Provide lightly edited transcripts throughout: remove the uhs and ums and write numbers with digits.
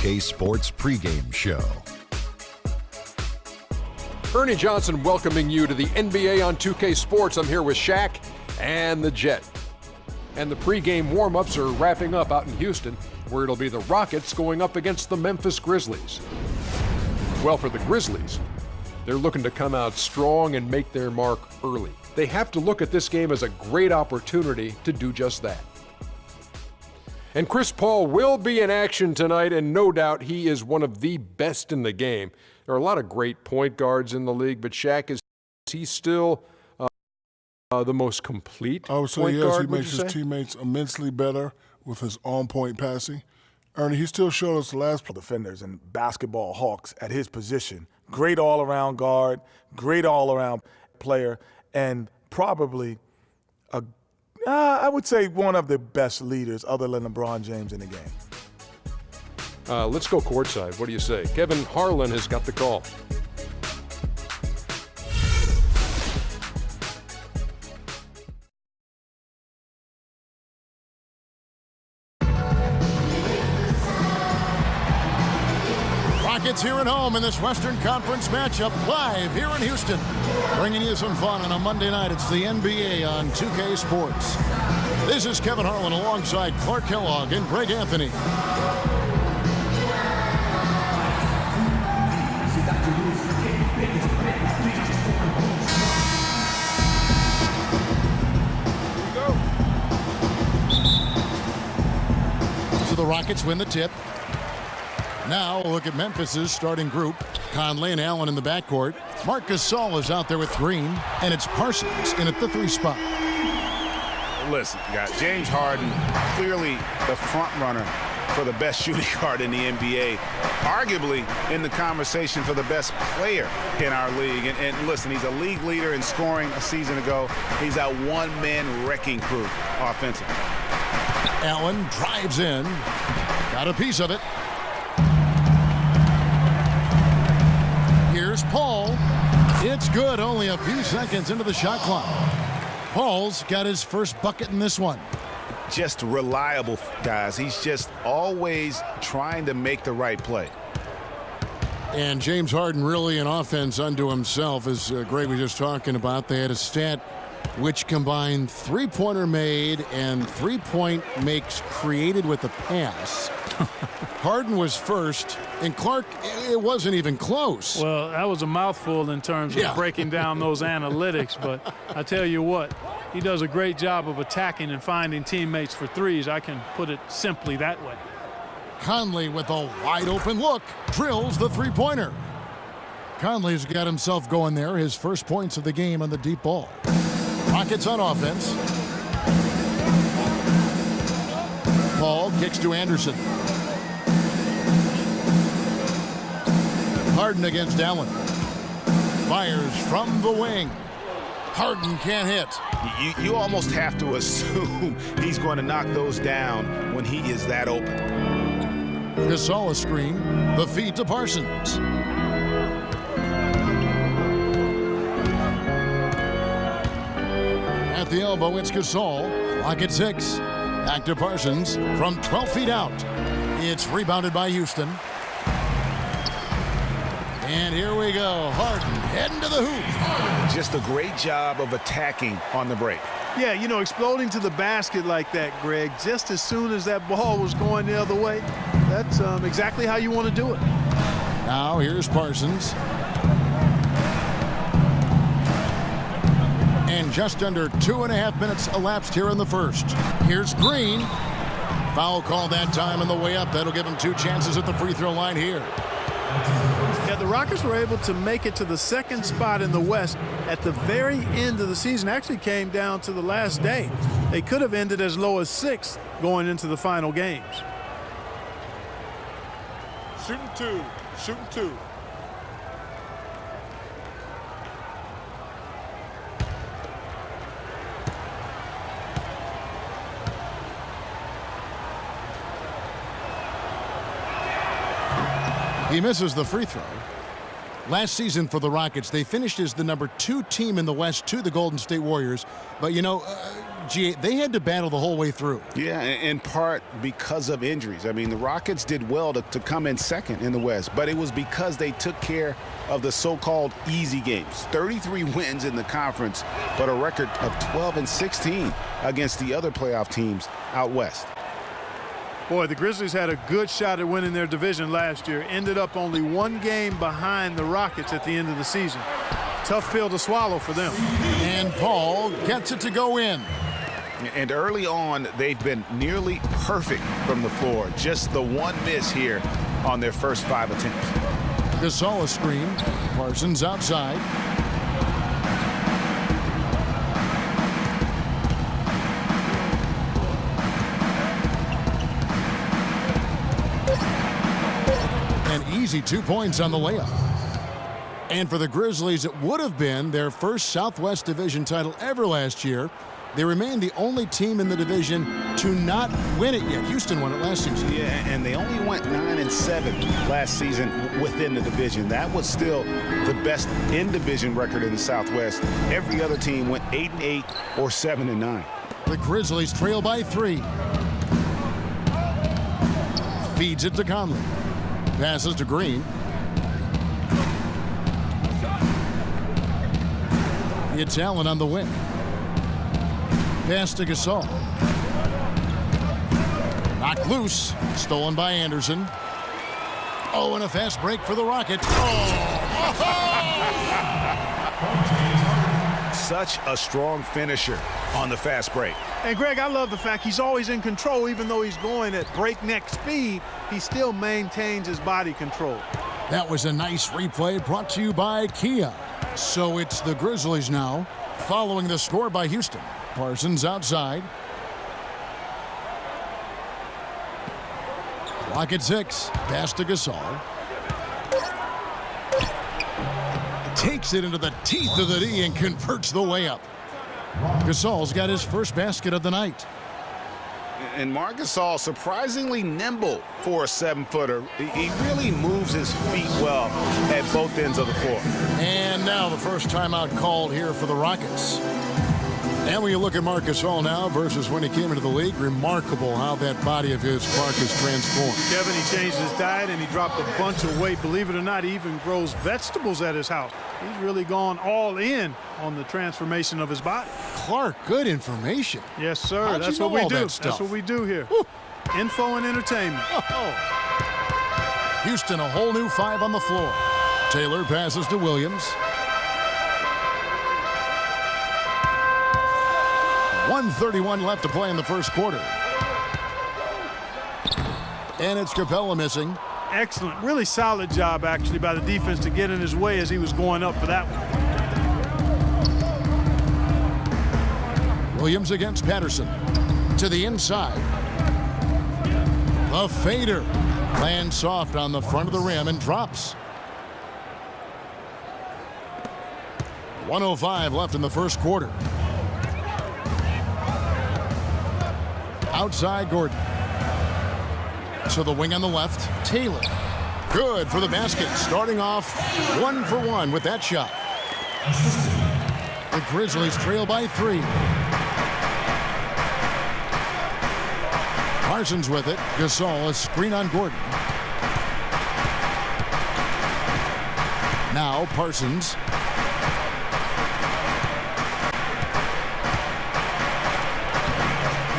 2K Sports pregame show. Ernie Johnson welcoming you to the NBA on 2K Sports. I'm here with Shaq and the Jet. And the pregame warm-ups are wrapping up out in Houston, where it'll be the Rockets going up against the Memphis Grizzlies. Well, for the Grizzlies, they're looking to come out strong and make their mark early. They have to look at this game as a great opportunity to do just that. And Chris Paul will be in action tonight, and no doubt he is one of the best in the game. There are a lot of great point guards in the league, but Shaq, is he still the most complete I would say point yes, guard, he makes his teammates immensely better with his on-point passing. Ernie, he still showed us the last defenders and basketball hawks at his position. Great all-around guard, great all-around player, and probably I would say one of the best leaders other than LeBron James in the game. Let's go courtside. What do you say? Kevin Harlan has got the call. Rockets here at home in this Western Conference matchup, live here in Houston. Bringing you some fun on a Monday night. It's the NBA on 2K Sports. This is Kevin Harlan alongside Clark Kellogg and Greg Anthony. So the Rockets win the tip. Now we'll look at Memphis's starting group. Conley and Allen in the backcourt. Marc Gasol is out there with Green, and it's Parsons in at the 3 spot. Listen, guys, James Harden, clearly the front runner for the best shooting guard in the NBA, arguably in the conversation for the best player in our league. And listen, he's a league leader in scoring a season ago. He's that one-man wrecking crew offensively. Allen drives in, got a piece of it. Here's Paul. It's good, only a few seconds into the shot clock. Paul's got his first bucket in this one. Just reliable, guys. He's just always trying to make the right play. And James Harden really an offense unto himself, as Greg was just talking about. They had a stat which combined three-pointer made and three-point makes created with a pass. Harden was first, and Clark, it wasn't even close. Well, that was a mouthful in terms of breaking down those analytics, but I tell you what, he does a great job of attacking and finding teammates for threes. I can put it simply that way. Conley with a wide-open look drills the three-pointer. Conley's got himself going there, his first points of the game on the deep ball. Rockets on offense. Paul kicks to Anderson. Harden against Allen. Fires from the wing. Harden can't hit. You almost have to assume he's going to knock those down when he is that open. Gasol a screen. The feed to Parsons. At the elbow, it's Gasol. Clock at 6. Back to Parsons from 12 feet out. It's rebounded by Houston. And here we go. Harden heading to the hoop. Just a great job of attacking on the break. Yeah, you know, exploding to the basket like that, Greg, just as soon as that ball was going the other way, that's exactly how you want to do it. Now here's Parsons. And just under 2.5 minutes elapsed here in the first. Here's Green. Foul call that time on the way up. That'll give him 2 chances at the free throw line here. Yeah, the Rockets were able to make it to the 2nd spot in the West at the very end of the season. Actually came down to the last day. They could have ended as low as 6th going into the final games. shooting 2, shooting 2. He misses the free throw. Last season for the Rockets, they finished as the number 2 team in the West to the Golden State Warriors. But, you know, they had to battle the whole way through. Yeah, in part because of injuries. I mean, the Rockets did well to come in second in the West, but it was because they took care of the so-called easy games. 33 wins in the conference, but a record of 12-16 against the other playoff teams out West. Boy, the Grizzlies had a good shot at winning their division last year. Ended up only one game behind the Rockets at the end of the season. Tough pill to swallow for them. And Paul gets it to go in. And early on, they've been nearly perfect from the floor. Just the one miss here on their first 5 attempts. Gasol a screen. Parsons outside. An easy 2 points on the layup. And for the Grizzlies, it would have been their first Southwest Division title ever last year. They remain the only team in the division to not win it yet. Houston won it last season. Yeah, and they only went 9-7 last season within the division. That was still the best in-division record in the Southwest. Every other team went 8-8 or 7-9. The Grizzlies trail by 3. Feeds it to Conley. Passes to Green. It's Allen on the wing. Pass to Gasol. Knocked loose. Stolen by Anderson. Oh, and a fast break for the Rockets. Such a strong finisher on the fast break. And Greg, I love the fact he's always in control. Even though he's going at breakneck speed, he still maintains his body control. That was a nice replay brought to you by Kia. So it's the Grizzlies now, following the score by Houston. Parsons outside. Clock at 6. Pass to Gasol. Takes it into the teeth of the D and converts the layup. Gasol's got his first basket of the night. And Marc Gasol, surprisingly nimble for a 7-footer. He really moves his feet well at both ends of the floor. And now the first timeout called here for the Rockets. And when you look at Marc Gasol now versus when he came into the league, remarkable how that body of his Clark has transformed. Kevin, he changed his diet and he dropped a bunch of weight. Believe it or not, he even grows vegetables at his house. He's really gone all in on the transformation of his body. Clark, good information. Yes, sir. How'd That's you know what we all do. that stuff? That's what we do here. Woo. Info and entertainment. Houston, a whole new 5 on the floor. Taylor passes to Williams. 1:31 left to play in the first quarter. And it's Capella missing. Excellent. Really solid job, actually, by the defense to get in his way as he was going up for that one. Williams against Patterson. To the inside. The fader. Lands soft on the front of the rim and drops. 1:05 left in the first quarter. Outside Gordon. To the wing on the left. Taylor. Good for the basket. Starting off 1 for 1 with that shot. The Grizzlies trail by 3. Parsons with it. Gasol, a screen on Gordon. Now Parsons.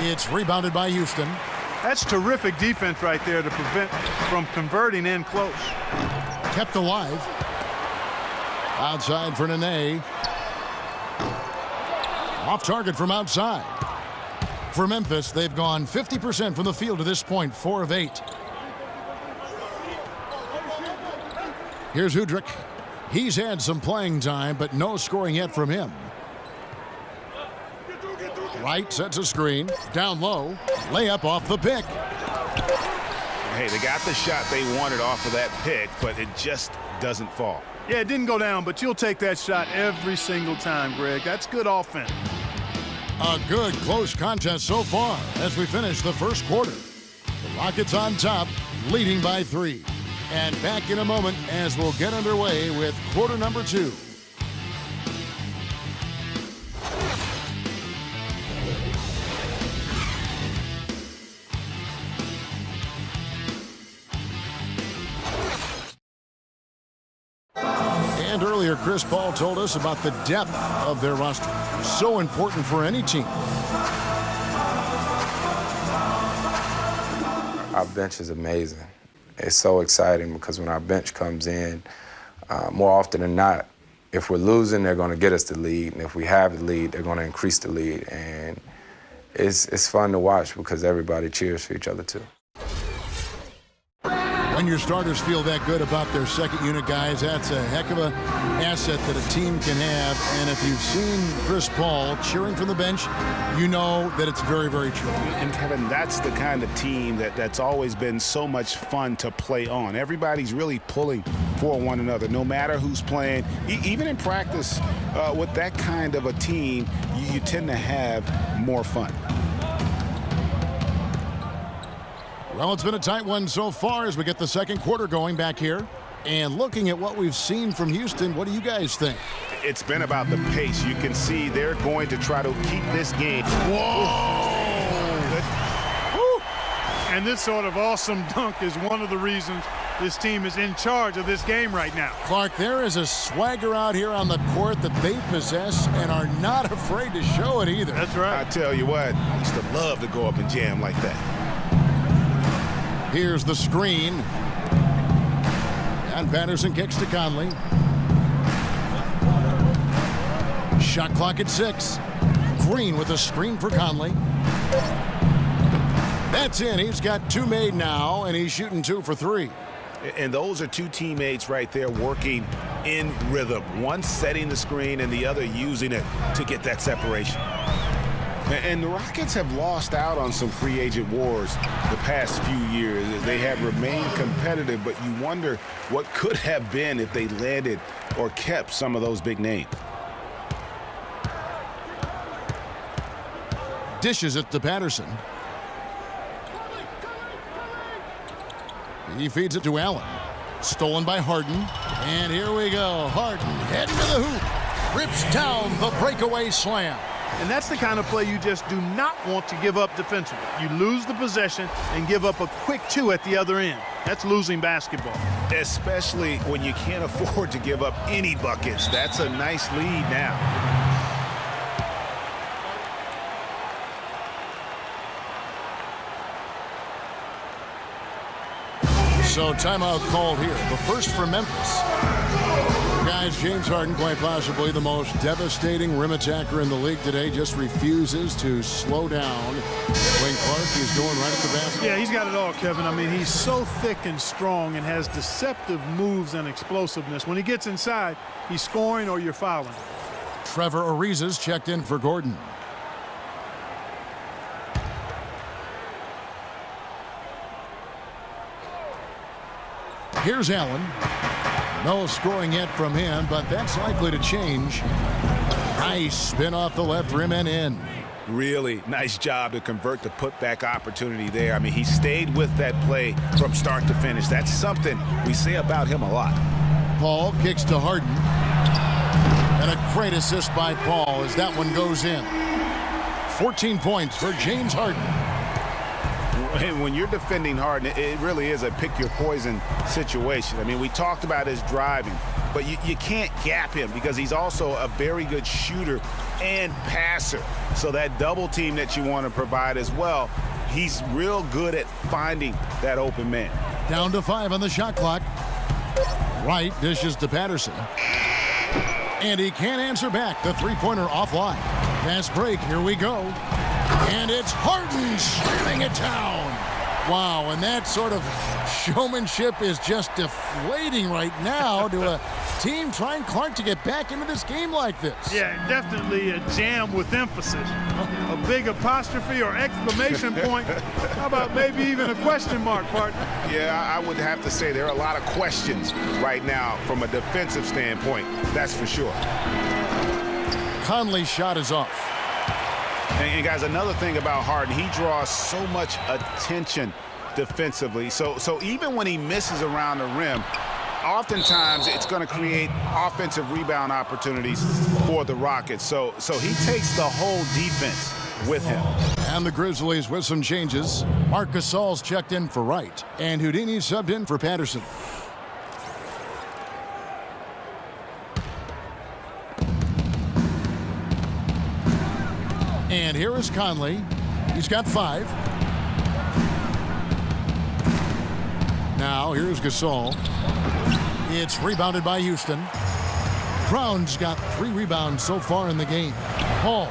It's rebounded by Houston. That's terrific defense right there to prevent from converting in close. Kept alive. Outside for Nene. Off target from outside. For Memphis, they've gone 50% from the field to this point, 4 of 8. Here's Udrich. He's had some playing time, but no scoring yet from him. Wright sets a screen. Down low. Layup off the pick. Hey, they got the shot they wanted off of that pick, but it just doesn't fall. Yeah, it didn't go down, but you'll take that shot every single time, Greg. That's good offense. A good close contest so far as we finish the first quarter. The Rockets on top, leading by 3. And back in a moment as we'll get underway with quarter number 2. And earlier, Chris Paul told us about the depth of their roster. So important for any team. Our bench is amazing. It's so exciting because when our bench comes in, more often than not, if we're losing, they're going to get us the lead. And if we have the lead, they're going to increase the lead. And it's fun to watch because everybody cheers for each other, too. When your starters feel that good about their second unit guys, that's a heck of an asset that a team can have. And if you've seen Chris Paul cheering from the bench, you know that it's very, very true. And Kevin, that's the kind of team that's always been so much fun to play on. Everybody's really pulling for one another, no matter who's playing. Even in practice, with that kind of a team, you tend to have more fun. Well, it's been a tight one so far as we get the second quarter going back here. And looking at what we've seen from Houston, what do you guys think? It's been about the pace. You can see they're going to try to keep this game. Whoa! And this sort of awesome dunk is one of the reasons this team is in charge of this game right now. Clark, there is a swagger out here on the court that they possess and are not afraid to show it either. That's right. I tell you what, I used to love to go up and jam like that. Here's the screen. And Patterson kicks to Conley. Shot clock at 6. Green with a screen for Conley. That's in. He's got 2 made now, and he's shooting 2 for 3. And those are 2 teammates right there working in rhythm. One setting the screen and the other using it to get that separation. And the Rockets have lost out on some free agent wars the past few years. They have remained competitive, but you wonder what could have been if they landed or kept some of those big names. Dishes it to Patterson. He feeds it to Allen. Stolen by Harden. And here we go. Harden heading to the hoop. Rips down the breakaway slam. And that's the kind of play you just do not want to give up defensively. You lose the possession and give up a quick 2 at the other end. That's losing basketball. Especially when you can't afford to give up any buckets. That's a nice lead now. So timeout called here. The first for Memphis. Guys, James Harden, quite possibly the most devastating rim attacker in the league today, just refuses to slow down. Wayne Clark is going right at the basket. Yeah, he's got it all, Kevin. I mean, he's so thick and strong and has deceptive moves and explosiveness. When he gets inside, he's scoring or you're fouling. Trevor Ariza's checked in for Gordon. Here's Allen. No scoring yet from him, but that's likely to change. Nice spin off the left rim and in. Really nice job to convert the putback opportunity there. I mean, he stayed with that play from start to finish. That's something we say about him a lot. Paul kicks to Harden. And a great assist by Paul as that one goes in. 14 points for James Harden. When you're defending Harden, it really is a pick-your-poison situation. I mean, we talked about his driving, but you can't gap him because he's also a very good shooter and passer. So that double team that you want to provide as well, he's real good at finding that open man. Down to 5 on the shot clock. Wright dishes to Patterson. And he can't answer back. The three-pointer offline. Fast break. Here we go. And it's Harden slamming it down. Wow, and that sort of showmanship is just deflating right now to a team trying, Clark, to get back into this game like this. Yeah, definitely a jam with emphasis. A big apostrophe or exclamation point. How about maybe even a question mark, partner? Yeah, I would have to say there are a lot of questions right now from a defensive standpoint. That's for sure. Conley's shot is off. And guys, another thing about Harden, he draws so much attention defensively. So even when he misses around the rim, oftentimes it's going to create offensive rebound opportunities for the Rockets. So he takes the whole defense with him. And the Grizzlies with some changes. Marc Gasol's checked in for Wright, and Houdini subbed in for Patterson. And here is Conley. He's got 5. Now here's Gasol. It's rebounded by Houston. Brown's got 3 rebounds so far in the game. Paul.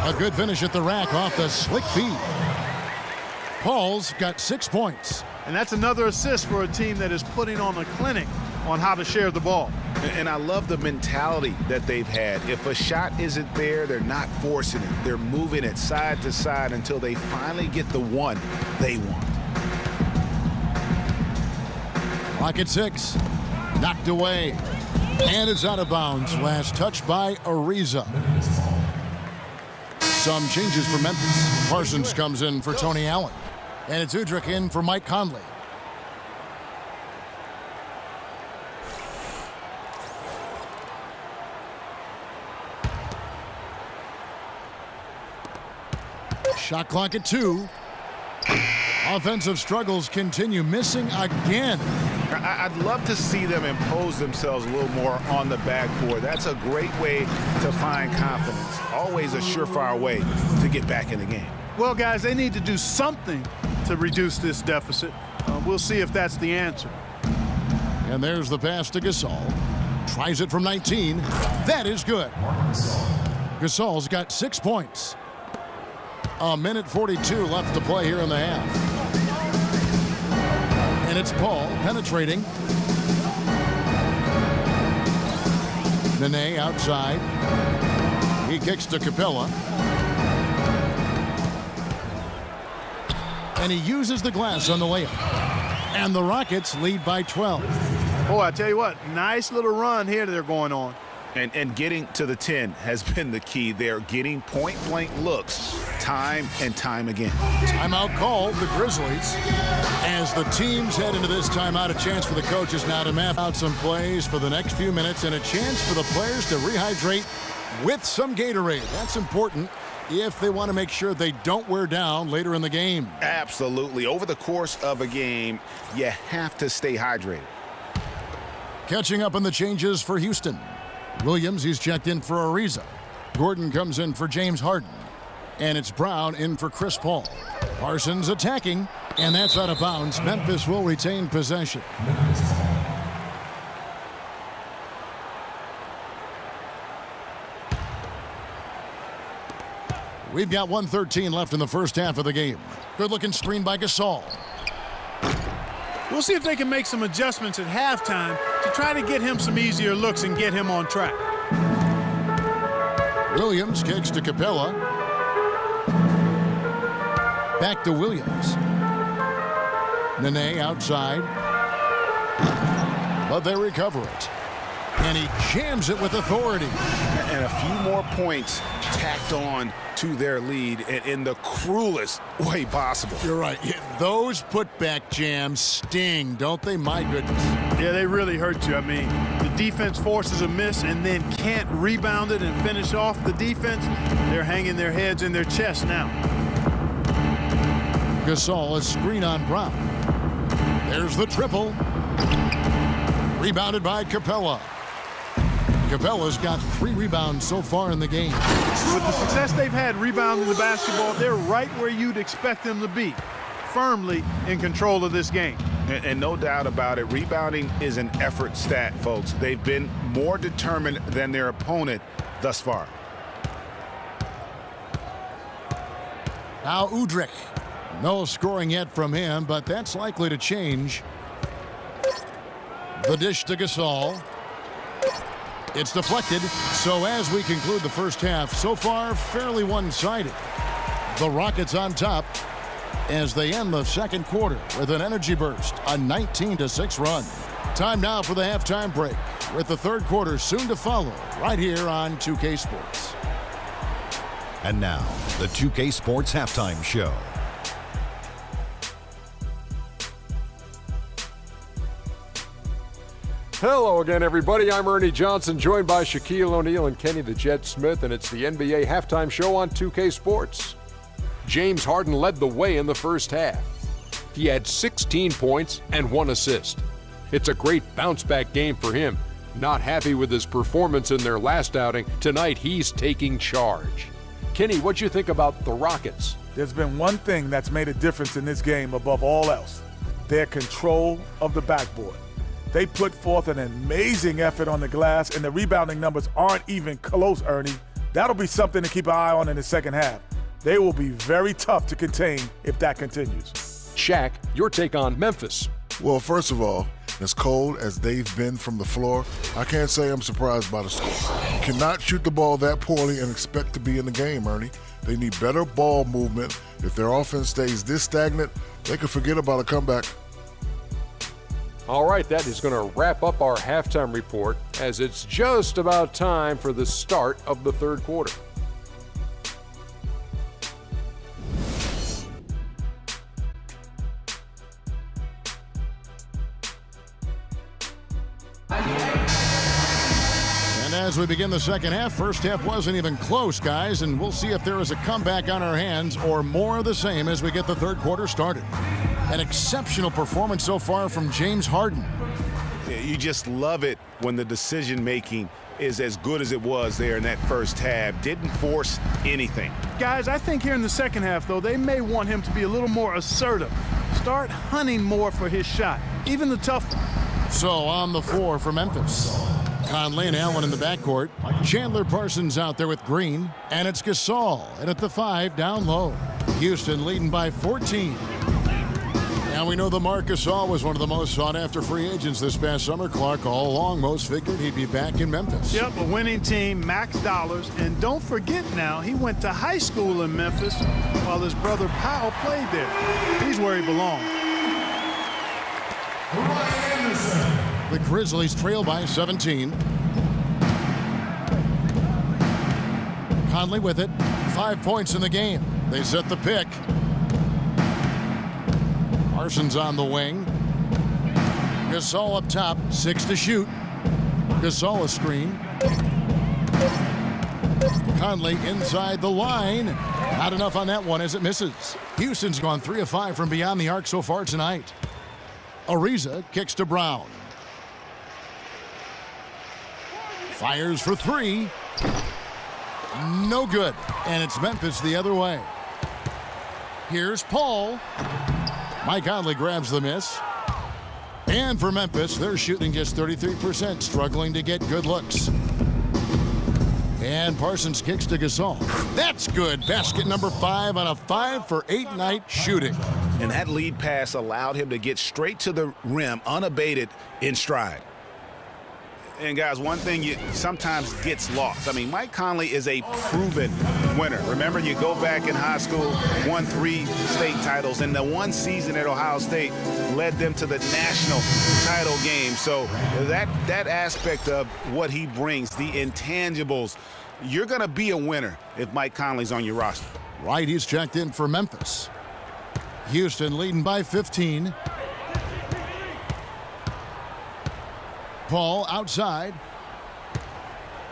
A good finish at the rack off the slick feed. Paul's got 6 points. And that's another assist for a team that is putting on a clinic on how to share the ball. And I love the mentality that they've had. If a shot isn't there, they're not forcing it. They're moving it side to side until they finally get the one they want. Clock at 6. Knocked away. And it's out of bounds. Last touch by Ariza. Some changes for Memphis. Parsons comes in for Tony Allen. And it's Udrich in for Mike Conley. Shot clock at 2. Offensive struggles continue. Missing again. I'd love to see them impose themselves a little more on the backboard. That's a great way to find confidence. Always a surefire way to get back in the game. Well, guys, they need to do something to reduce this deficit. We'll see if that's the answer. And there's the pass to Gasol. Tries it from 19. That is good. Gasol's got 6 points. 1:42 left to play here in the half. And it's Paul penetrating. Nene outside. He kicks to Capella. And he uses the glass on the layup. And the Rockets lead by 12. Boy, I tell you what, nice little run here they're going on. And getting to the 10 has been the key. They're getting point-blank looks time and time again. Timeout called the Grizzlies. As the teams head into this timeout, a chance for the coaches now to map out some plays for the next few minutes and a chance for the players to rehydrate with some Gatorade. That's important if they want to make sure they don't wear down later in the game. Absolutely. Over the course of a game, you have to stay hydrated. Catching up on the changes for Houston. Williams, he's checked in for Ariza. Gordon comes in for James Harden. And it's Brown in for Chris Paul. Parsons attacking, and that's out of bounds. Memphis will retain possession. We've got 1:13 left in the first half of the game. Good-looking screen by Gasol. We'll see if they can make some adjustments at halftime to try to get him some easier looks and get him on track. Williams kicks to Capella. Back to Williams. Nene outside. But they recover it. And he jams it with authority. And a few more points tacked on to their lead in the cruelest way possible. You're right. Yeah, those putback jams sting, don't they? My goodness. Yeah, they really hurt you. I mean, the defense forces a miss and then can't rebound it and finish off the defense. They're hanging their heads in their chest now. Gasol, a screen on Brown. There's the triple. Rebounded by Capella. Capella's got 3 rebounds so far in the game. With the success they've had rebounding the basketball, they're right where you'd expect them to be, firmly in control of this game. And no doubt about it, rebounding is an effort stat, folks. They've been more determined than their opponent thus far. Now Udrich. No scoring yet from him, but that's likely to change. The dish to Gasol. It's deflected, so as we conclude the first half, so far fairly one-sided. The Rockets on top as they end the second quarter with an energy burst, a 19-6 run. Time now for the halftime break, with the third quarter soon to follow right here on 2K Sports. And now, the 2K Sports Halftime Show. Hello again, everybody. I'm Ernie Johnson, joined by Shaquille O'Neal and Kenny the Jet Smith, and it's the NBA Halftime Show on 2K Sports. James Harden led the way in the first half. He had 16 points and 1 assist. It's a great bounce-back game for him. Not happy with his performance in their last outing, tonight he's taking charge. Kenny, what you think about the Rockets? There's been one thing that's made a difference in this game above all else: their control of the backboard. They put forth an amazing effort on the glass, and the rebounding numbers aren't even close, Ernie. That'll be something to keep an eye on in the second half. They will be very tough to contain if that continues. Shaq, your take on Memphis. Well, first of all, as cold as they've been from the floor, I can't say I'm surprised by the score. You cannot shoot the ball that poorly and expect to be in the game, Ernie. They need better ball movement. If their offense stays this stagnant, they could forget about a comeback. All right, that is going to wrap up our halftime report, as it's just about time for the start of the third quarter. And as we begin the second half, first half wasn't even close, guys, and we'll see if there is a comeback on our hands or more of the same as we get the third quarter started. An exceptional performance so far from James Harden. You just love it when the decision-making is as good as it was there in that first half. Didn't force anything. Guys, I think here in the second half, though, they may want him to be a little more assertive. Start hunting more for his shot, even the tough one. So on the floor for Memphis, Conley and Allen in the backcourt. Chandler Parsons out there with Green, and it's Gasol. And at the 5, down low. Houston leading by 14. Now we know the Gasol was one of the most sought-after free agents this past summer. Clark all along most figured he'd be back in Memphis. Yep, a winning team, max dollars. And don't forget now, he went to high school in Memphis while his brother Powell played there. He's where he belongs. The Grizzlies trail by 17. Conley with it. 5 points in the game. They set the pick. Parsons on the wing. Gasol up top. 6 to shoot. Gasol a screen. Conley inside the line. Not enough on that one as it misses. Houston's gone 3 of 5 from beyond the arc so far tonight. Ariza kicks to Brown. Fires for 3. No good. And it's Memphis the other way. Here's Paul. Mike Conley grabs the miss. And for Memphis, they're shooting just 33%, struggling to get good looks. And Parsons kicks to Gasol. That's good. Basket number 5 on a 5 for 8 night shooting. And that lead pass allowed him to get straight to the rim, unabated, in stride. And guys, one thing you sometimes gets lost. I mean, Mike Conley is a proven winner. Remember, you go back in high school, won 3 state titles, and the one season at Ohio State led them to the national title game. So that aspect of what he brings, the intangibles, you're going to be a winner if Mike Conley's on your roster. Right, he's checked in for Memphis. Houston leading by 15. Paul outside.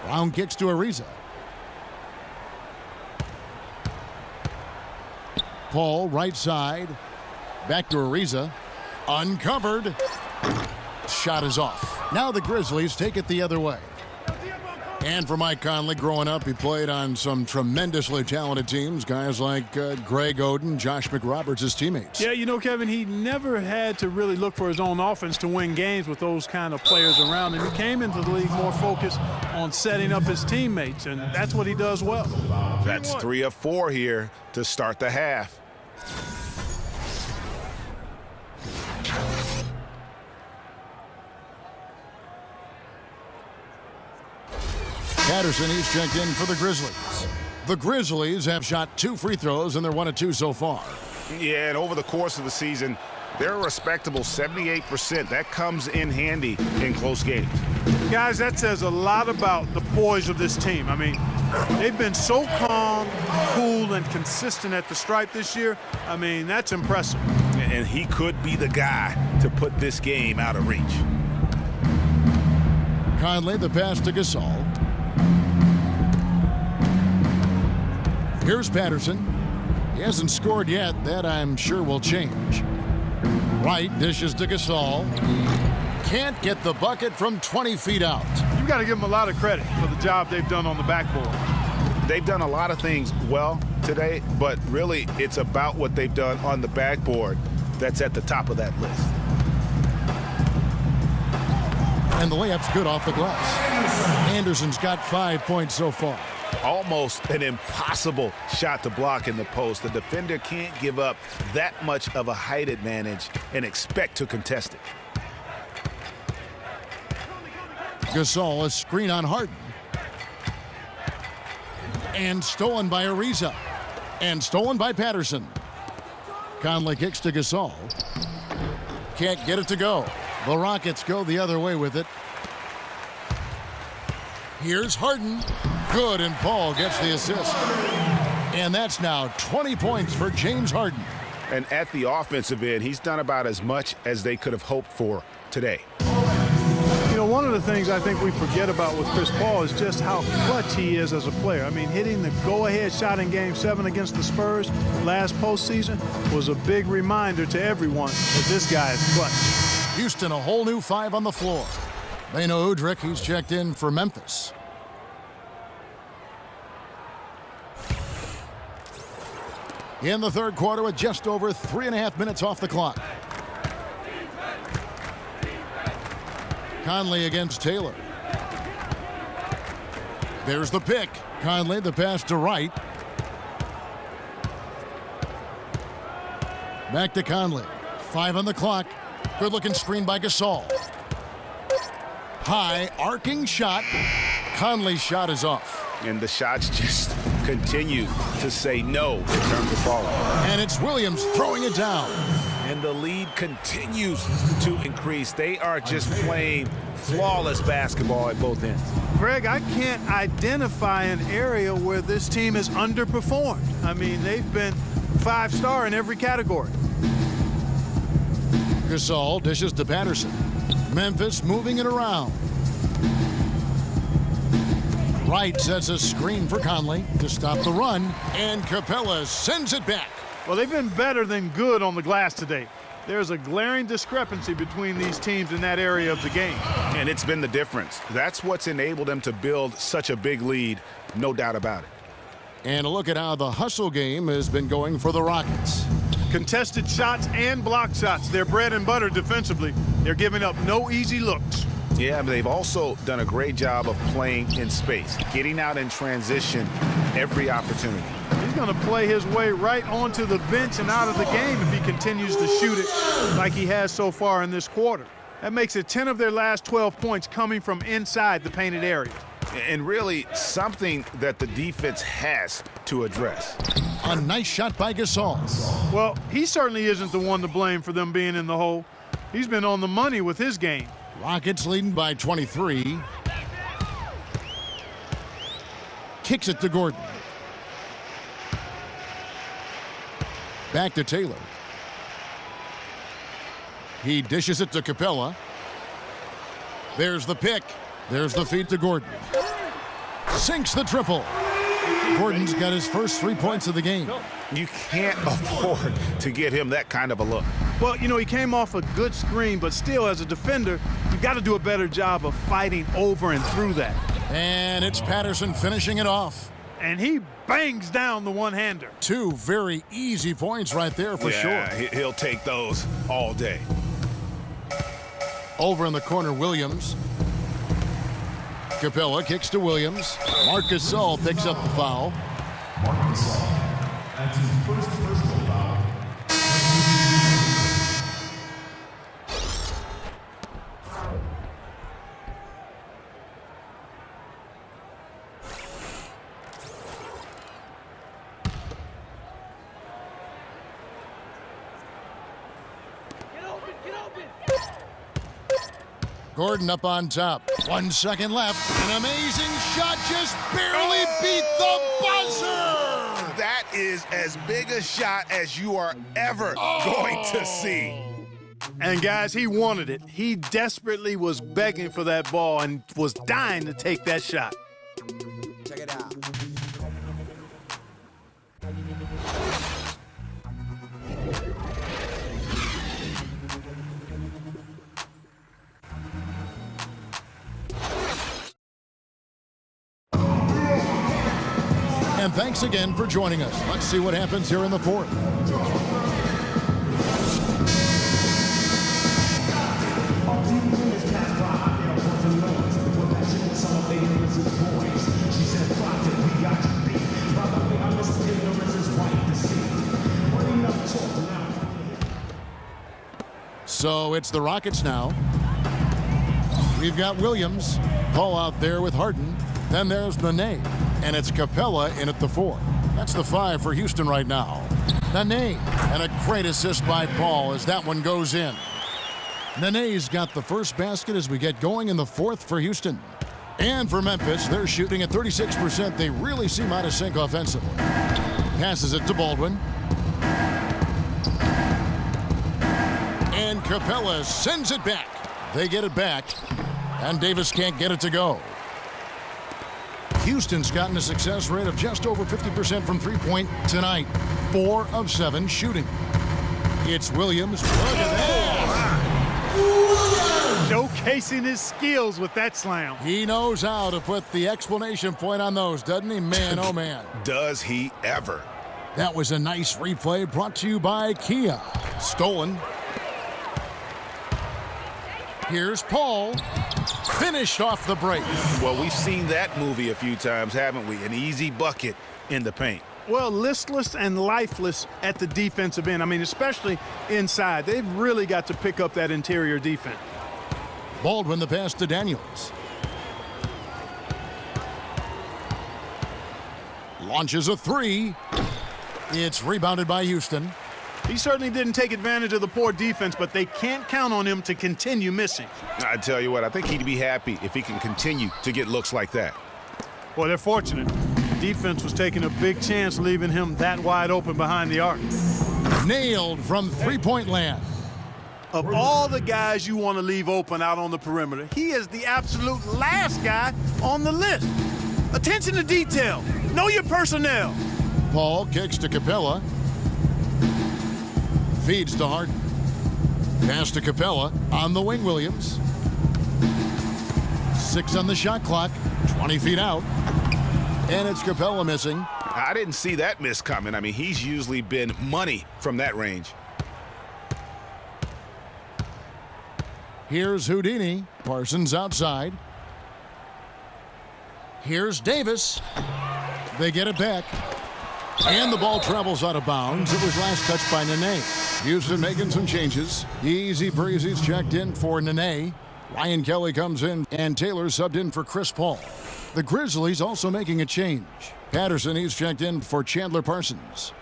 Brown kicks to Ariza. Paul right side. Back to Ariza. Uncovered. Shot is off. Now the Grizzlies take it the other way. And for Mike Conley, growing up, he played on some tremendously talented teams. Guys like Greg Oden, Josh McRoberts, his teammates. Yeah, you know, Kevin, he never had to really look for his own offense to win games with those kind of players around him. He came into the league more focused on setting up his teammates, and that's what he does well. That's 3 of 4 here to start the half. Patterson, he's checked in for the Grizzlies. The Grizzlies have shot 2 free throws, and they're 1 of 2 so far. Yeah, and over the course of the season, they're a respectable 78%. That comes in handy in close games. Guys, that says a lot about the poise of this team. I mean, they've been so calm, cool, and consistent at the stripe this year. I mean, that's impressive. And he could be the guy to put this game out of reach. Conley, the pass to Gasol. Here's Patterson. He hasn't scored yet. That, I'm sure, will change. Wright dishes to Gasol. Can't get the bucket from 20 feet out. You've got to give them a lot of credit for the job they've done on the backboard. they've done a lot of things well today, but really it's about what they've done on the backboard that's at the top of that list. And the layup's good off the glass. Anderson's got 5 points so far. Almost an impossible shot to block in the post. The defender can't give up that much of a height advantage and expect to contest it. Gasol, a screen on Harden. And stolen by Ariza. And stolen by Patterson. Conley kicks to Gasol. Can't get it to go. The Rockets go the other way with it. Here's Harden. Good, and Paul gets the assist. And that's now 20 points for James Harden. And at the offensive end, he's done about as much as they could have hoped for today. You know, one of the things I think we forget about with Chris Paul is just how clutch he is as a player. I mean, hitting the go-ahead shot in Game 7 against the Spurs last postseason was a big reminder to everyone that this guy is clutch. Houston, a whole new 5 on the floor. Beno Udrih, he's checked in for Memphis. In the third quarter with just over 3.5 minutes off the clock. Conley against Taylor. There's the pick. Conley, the pass to Wright. Back to Conley. 5 on the clock. Good looking screen by Gasol. High arcing shot. Conley's shot is off. And the shots just continue to say no in terms of falling. And it's Williams throwing it down. And the lead continues to increase. They are just playing flawless basketball at both ends. Greg, I can't identify an area where this team has underperformed. I mean, they've been 5-star in every category. Gasol dishes to Patterson. Memphis moving it around. Wright sets a screen for Conley to stop the run, and Capella sends it back. Well, they've been better than good on the glass today. There's a glaring discrepancy between these teams in that area of the game. And it's been the difference. That's what's enabled them to build such a big lead, no doubt about it. And a look at how the hustle game has been going for the Rockets. Contested shots and block shots. They're bread and butter defensively. They're giving up no easy looks. Yeah, but they've also done a great job of playing in space, getting out in transition every opportunity. He's going to play his way right onto the bench and out of the game if he continues to shoot it like he has so far in this quarter. That makes it 10 of their last 12 points coming from inside the painted area. And really something that the defense has to address. A nice shot by Gasol. Well, he certainly isn't the one to blame for them being in the hole. He's been on the money with his game. Rockets leading by 23. Kicks it to Gordon. Back to Taylor. He dishes it to Capella. There's the pick. There's the feed to Gordon. Sinks the triple. Gordon's got his first 3 points of the game. You can't afford to get him that kind of a look. Well, you know, he came off a good screen, but still, as a defender, you've got to do a better job of fighting over and through that. And it's Patterson finishing it off. And he bangs down the one-hander. 2 very easy points right there for sure. He'll take those all day. Over in the corner, Williams. Capella kicks to Williams. Marc Gasol picks up the foul. That's his first personal foul. Gordon up on top. 1 second left. An amazing shot, just barely beat the buzzer. That is as big a shot as you are ever going to see. And guys, he wanted it. He desperately was begging for that ball and was dying to take that shot. Check it out. And thanks again for joining us. Let's see what happens here in the fourth. So it's the Rockets now. We've got Williams, Paul out there with Harden. Then there's Nene, and it's Capella in at the 4. That's the 5 for Houston right now. Nene, and a great assist by Paul as that one goes in. Nene's got the first basket as we get going in the fourth for Houston. And for Memphis, they're shooting at 36%. They really seem out of sync offensively. Passes it to Baldwin. And Capella sends it back. They get it back, and Davis can't get it to go. Houston's gotten a success rate of just over 50% from three-point tonight. 4 of 7 shooting. It's Williams. Look at that. Showcasing his skills with that slam. He knows how to put the exclamation point on those, doesn't he? Man, oh man. Does he ever? That was a nice replay brought to you by Kia. Stolen. Here's Paul. Finished off the break. Well, we've seen that movie a few times, haven't we? An easy bucket in the paint. Well, listless and lifeless at the defensive end. I mean, especially inside. They've really got to pick up that interior defense. Baldwin the pass to Daniels. Launches a 3. It's rebounded by Houston. He certainly didn't take advantage of the poor defense, but they can't count on him to continue missing. I tell you what, I think he'd be happy if he can continue to get looks like that. Well, they're fortunate. The defense was taking a big chance, leaving him that wide open behind the arc. Nailed from three-point land. Of all the guys you want to leave open out on the perimeter, he is the absolute last guy on the list. Attention to detail. Know your personnel. Paul kicks to Capella. Feeds to Harden. Pass to Capella. On the wing, Williams. 6 on the shot clock. 20 feet out. And it's Capella missing. I didn't see that miss coming. I mean, he's usually been money from that range. Here's Houdini. Parsons outside. Here's Davis. They get it back. And the ball travels out of bounds. It was last touched by Nene. Houston making some changes. Easy breezy's checked in for Nene. Ryan Kelly comes in, and Taylor subbed in for Chris Paul. The Grizzlies also making a change. Patterson, he's checked in for Chandler Parsons.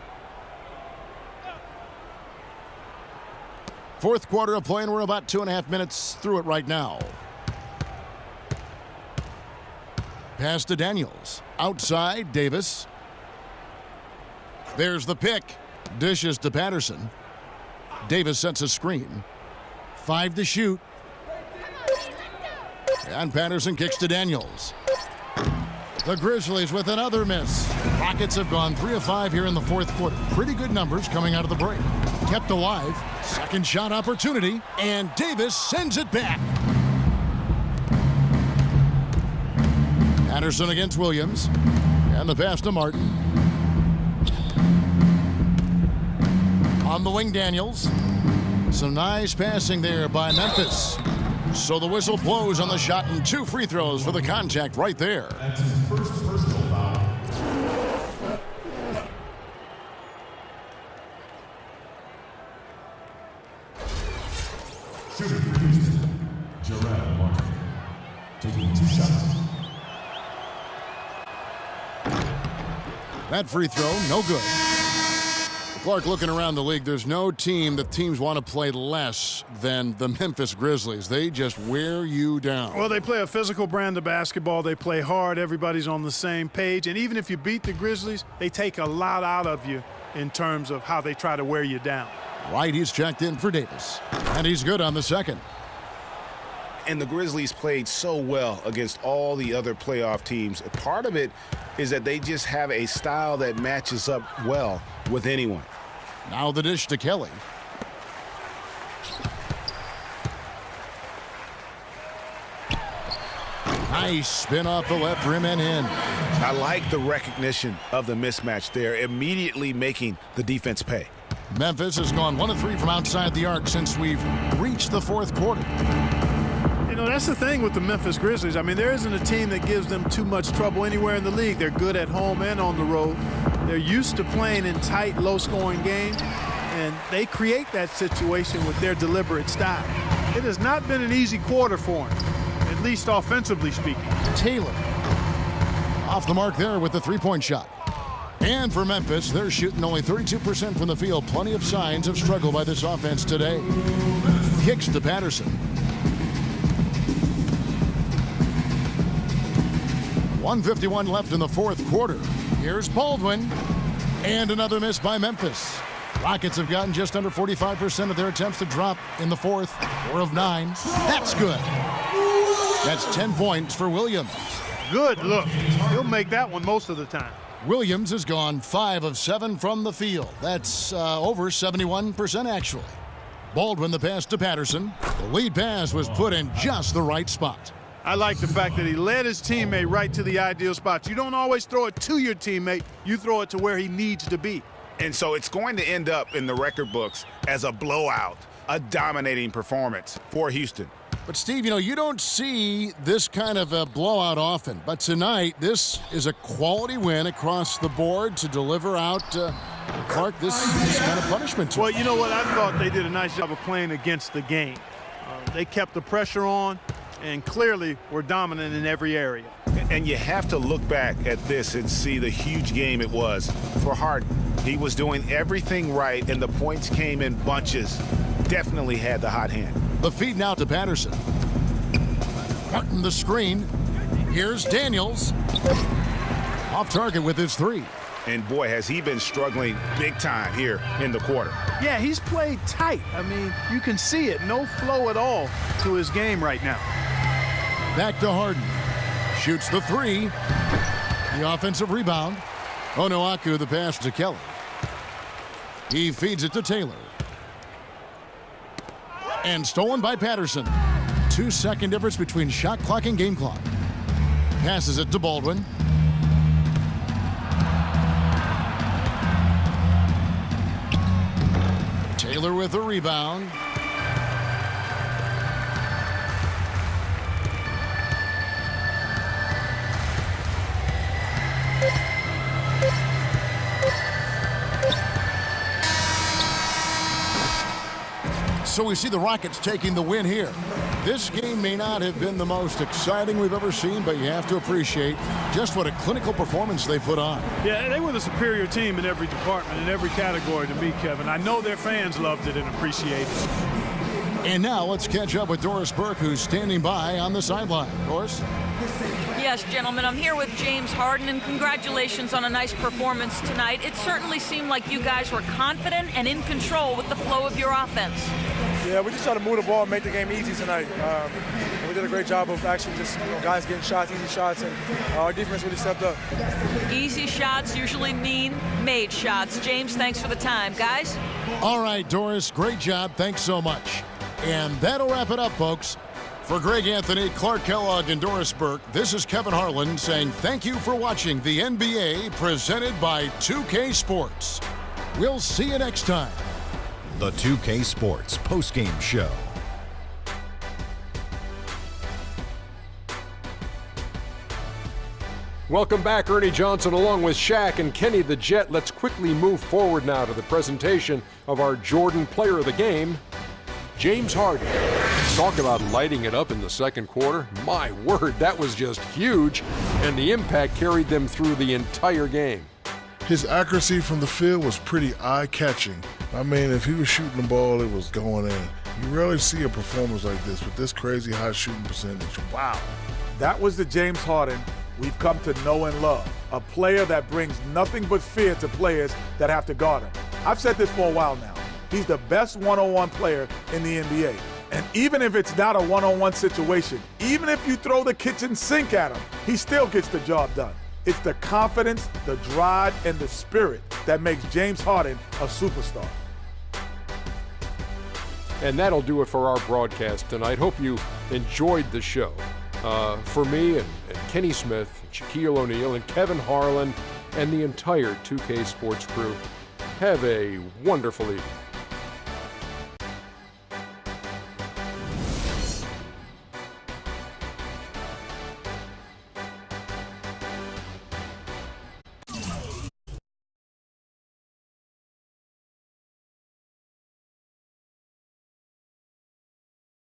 Fourth quarter of play, and we're about 2.5 minutes through it right now. Pass to Daniels. Outside, Davis. There's the pick. Dishes to Patterson. Davis sets a screen. 5 to shoot. And Patterson kicks to Daniels. The Grizzlies with another miss. Rockets have gone 3 of 5 here in the fourth quarter. Pretty good numbers coming out of the break. Kept alive. Second shot opportunity. And Davis sends it back. Patterson against Williams. And the pass to Martin. On the wing, Daniels. Some nice passing there by Memphis. So the whistle blows on the shot, and 2 free throws for the contact right there. That's his first personal foul. Shooting for Houston, Jarrell Martin. Taking 2 shots. That free throw, no good. Clark, looking around the league, there's no team that teams want to play less than the Memphis Grizzlies. They just wear you down. Well, they play a physical brand of basketball. They play hard. Everybody's on the same page. And even if you beat the Grizzlies, they take a lot out of you in terms of how they try to wear you down. White, he's checked in for Davis. And he's good on the second. And the Grizzlies played so well against all the other playoff teams. Part of it is that they just have a style that matches up well with anyone. Now the dish to Kelly. Nice spin off the left rim and in. I like the recognition of the mismatch there, immediately making the defense pay. Memphis has gone 1 of 3 from outside the arc since we've reached the fourth quarter. You know, that's the thing with the Memphis Grizzlies. I mean, there isn't a team that gives them too much trouble anywhere in the league. They're good at home and on the road. They're used to playing in tight, low-scoring games, and they create that situation with their deliberate style. It has not been an easy quarter for them, at least offensively speaking. Taylor off the mark there with the three-point shot. And for Memphis, they're shooting only 32% from the field. Plenty of signs of struggle by this offense today. Kicks to Patterson. 1:51 left in the fourth quarter. Here's Baldwin. And another miss by Memphis. Rockets have gotten just under 45% of their attempts to drop in the fourth. 4 of 9. That's good. That's 10 points for Williams. Good look. He'll make that one most of the time. Williams has gone 5 of 7 from the field. That's over 71% actually. Baldwin the pass to Patterson. The lead pass was put in just the right spot. I like the fact that he led his teammate right to the ideal spots. You don't always throw it to your teammate. You throw it to where he needs to be. And so it's going to end up in the record books as a blowout, a dominating performance for Houston. But, Steve, you know, you don't see this kind of a blowout often. But tonight, this is a quality win across the board to deliver out, Clark, this kind of punishment to Well, you know what? I thought they did a nice job of playing against the game. They kept the pressure on and clearly were dominant in every area. And you have to look back at this and see the huge game it was for Harden. He was doing everything right, and the points came in bunches. Definitely had the hot hand. The feed now to Patterson. Martin the screen. Here's Daniels. Off target with his 3. And boy, has he been struggling big time here in the quarter. Yeah, he's played tight. I mean, you can see it. No flow at all to his game right now. Back to Harden. Shoots the 3. The offensive rebound. Onuaku the pass to Kelly. He feeds it to Taylor. And stolen by Patterson. 2-second difference between shot clock and game clock. Passes it to Baldwin. Taylor with a rebound. So we see the Rockets taking the win here. This game may not have been the most exciting we've ever seen, but you have to appreciate just what a clinical performance they put on. Yeah, they were the superior team in every department, in every category to me, Kevin. I know their fans loved it and appreciated it. And now let's catch up with Doris Burke, who's standing by on the sideline. Doris? Yes, gentlemen, I'm here with James Harden, and congratulations on a nice performance tonight. It certainly seemed like you guys were confident and in control with the flow of your offense. Yeah, we just tried to move the ball and make the game easy tonight. We did a great job of actually just guys getting shots, easy shots, and our defense really stepped up. Easy shots usually mean made shots. James, thanks for the time. Guys? All right, Doris, great job. Thanks so much. And that'll wrap it up, folks. For Greg Anthony, Clark Kellogg, and Doris Burke, this is Kevin Harlan saying thank you for watching the NBA presented by 2K Sports. We'll see you next time. The 2K Sports postgame show. Welcome back, Ernie Johnson along with Shaq and Kenny the Jet. Let's quickly move forward now to the presentation of our Jordan Player of the Game, James Harden. Talk about lighting it up in the second quarter. My word, that was just huge, and the impact carried them through the entire game. His accuracy from the field was pretty eye-catching. I mean, if he was shooting the ball, it was going in. You rarely see a performance like this with this crazy high shooting percentage. Wow. That was the James Harden we've come to know and love. A player that brings nothing but fear to players that have to guard him. I've said this for a while now. He's the best one-on-one player in the NBA. And even if it's not a one-on-one situation, even if you throw the kitchen sink at him, he still gets the job done. It's the confidence, the drive, and the spirit that makes James Harden a superstar. And that'll do it for our broadcast tonight. Hope you enjoyed the show. for me and Kenny Smith, Shaquille O'Neal, and Kevin Harlan, and the entire 2K Sports crew, have a wonderful evening.